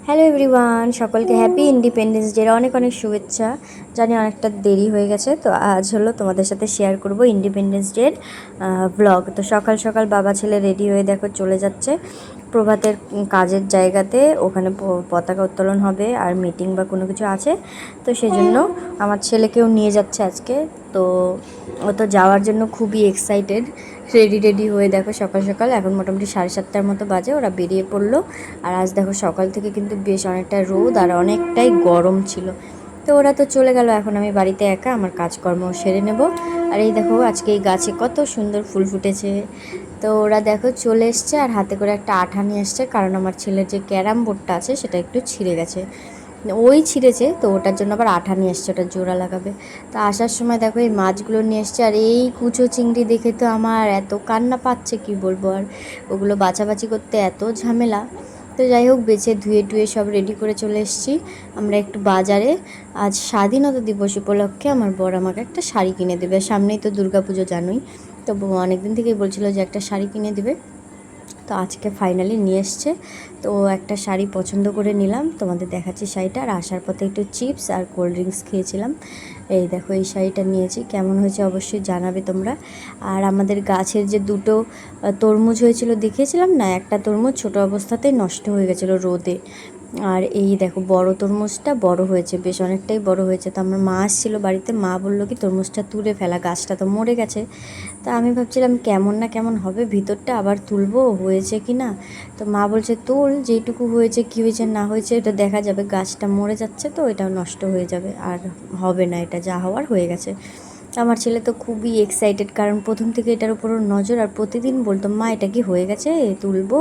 Hello everyone, সকলকে happy independence ডের অনেক অনেক শুভেচ্ছা। জানি অনেকটা দেরি হয়ে গেছে, তো আজ হলো তোমাদের সাথে শেয়ার করব ইন্ডিপেন্ডেন্স ডের ব্লগ। তো সকাল সকাল বাবা ছেলে রেডি হয়ে দেখো চলে যাচ্ছে প্রভাতের কাজের জায়গাতে। ওখানে পতাকা উত্তোলন হবে আর মিটিং বা কোনো কিছু আছে, তো সেই জন্য আমার ছেলেকেও নিয়ে যাচ্ছে আজকে। তো ও তো যাওয়ার জন্য খুবই এক্সাইটেড। রেডি হয়ে দেখো সকাল সকাল এখন মোটামুটি 7:30টার মতো বাজে, ওরা বেরিয়ে পড়লো। আর আজ দেখো সকাল থেকে কিন্তু বেশ অনেকটা রোদ আর অনেকটাই গরম ছিল। তো ওরা তো চলে গেল, এখন আমি বাড়িতে একা আমার কাজকর্ম সেরে নেব। আর এই দেখো আজকে এই গাছে কত সুন্দর ফুল ফুটেছে। তো ওরা দেখো চলে এসছে আর হাতে করে একটা আঠা নিয়ে এসছে, কারণ আমার ছেলের যে ক্যারাম বোর্ডটা আছে সেটা একটু ছিঁড়ে গেছে, ওই ছিঁড়েছে, তো ওটার জন্য আবার আঠা নিয়ে এসছে, ওটা জোড়া লাগাবে। তো আসার সময় দেখো এই মাছগুলো নিয়ে এসছে, আর এই কুচো চিংড়ি দেখে তো আমার এত কান্না পাচ্ছে কি বলবো। আর ওগুলো বাছাবাছি করতে এত ঝামেলা। তো যাই হোক বেছে ধুয়ে টুয়ে সব রেডি করে চলে এসেছি আমরা একটু বাজারে। আজ স্বাধীনতা দিবস উপলক্ষে আমার বর আমাকে একটা শাড়ি কিনে দেবে, সামনেই তো দুর্গাপুজো জানোই। তো অনেক দিন থেকেই বলছিল যে একটা শাড়ি কিনে দেবে, তো আজকে ফাইনালি নিয়ে এসছে। তো একটা শাড়ি পছন্দ করে নিলাম, তোমাদের দেখাচ্ছি শাড়িটা। আর আসার পথে একটু চিপস আর কোল্ড ড্রিঙ্কস খেয়েছিলাম। এই দেখো এই শাড়িটা নিয়েছি, কেমন হয়েছে অবশ্যই জানাবে তোমরা। আর আমাদের গাছের যে দুটো তরমুজ হয়েছিল দেখিয়েছিলাম না, একটা তরমুজ ছোটো অবস্থাতেই নষ্ট হয়ে গেছিলো রোদে। আর এই দেখো বড় তরমুজটা বড় হয়েছে, বেশ অনেকটাই বড় হয়েছে। তো আমার মা আসছিলো বাড়িতে, মা বললো কি তরমুজটা তুলে ফেলা, গাছটা তো মরে গেছে। তা আমি ভাবছিলাম কেমন না কেমন হবে ভিতরটা, আবার তুলবো হয়েছে কি না। তো মা বলছে তুল, যেইটুকু হয়েছে কী হয়েছে না হয়েছে এটা দেখা যাবে, গাছটা মরে যাচ্ছে তো এটাও নষ্ট হয়ে যাবে, আর হবে না, এটা যা হওয়ার হয়ে গেছে। আমার ছেলে তো খুবই এক্সাইটেড, কারণ প্রথম থেকে এটার উপর নজর, আর প্রতিদিন বলতো মা এটা কি হয়ে গেছে তুলবো।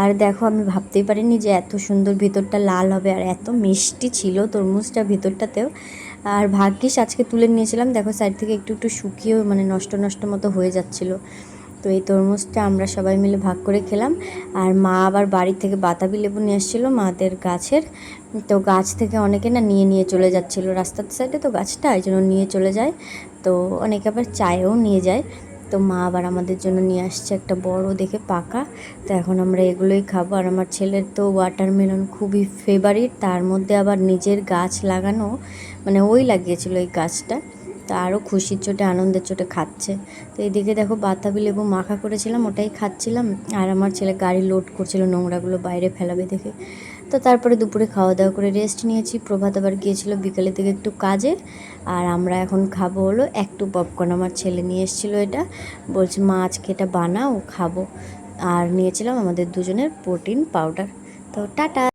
আর দেখো আমি ভাবতেই পারিনি যে এত সুন্দর ভিতরটা লাল হবে, আর এত মিষ্টি ছিল তরমুজটা ভিতরটাতেও। আর ভাগ্যিস আজকে তুলে নিয়েছিলাম, দেখো সাইড থেকে একটু একটু শুকিয়েও মানে নষ্ট নষ্ট মতো হয়ে যাচ্ছিলো। তো এই তরমুজটা আমরা সবাই মিলে ভাগ করে খেলাম। আর মা আবার বাড়ি থেকে বাতাবি লেবু নিয়ে এসেছিলো মাদের গাছের। তো গাছ থেকে অনেকে না নিয়ে নিয়ে চলে যাচ্ছিলো, রাস্তার সাইডে তো গাছটা, এই জন্য নিয়ে চলে যায়। তো অনেকে আবার চায়েও নিয়ে যায়। তো মা আবার আমাদের জন্য নিয়ে আসছে একটা বড় দেখে পাকা। তো এখন আমরা এগুলোই খাবো। আর আমার ছেলের তো ওয়াটারমেলন খুবই ফেভারিট, তার মধ্যে আবার নিজের গাছ লাগানো, মানে ওই লাগিয়েছিল এই গাছটা। তা আরও খুশির চোটে আনন্দের চোটে খাচ্ছে। তো এদিকে দেখো বাতাবি লেবু মাখা করেছিলাম, ওটাই খাচ্ছিলাম। আর আমার ছেলে গাড়ি লোড করছিল নোংরাগুলো বাইরে ফেলাবে দেখে। তো তারপরে দুপুরে খাওয়া দাওয়া করে রেস্ট নিয়েছি। প্রভাত আবার গিয়েছিল বিকেলের দিকে একটু কাজে। আর আমরা এখন খাবো হলো একটু পপকর্ন, আমার ছেলে নিয়ে এসেছিলো এটা, বলছে মা আজকে এটা বানাও খাবো। আর নিয়েছিলাম আমাদের দুজনের প্রোটিন পাউডার। তো টাটা।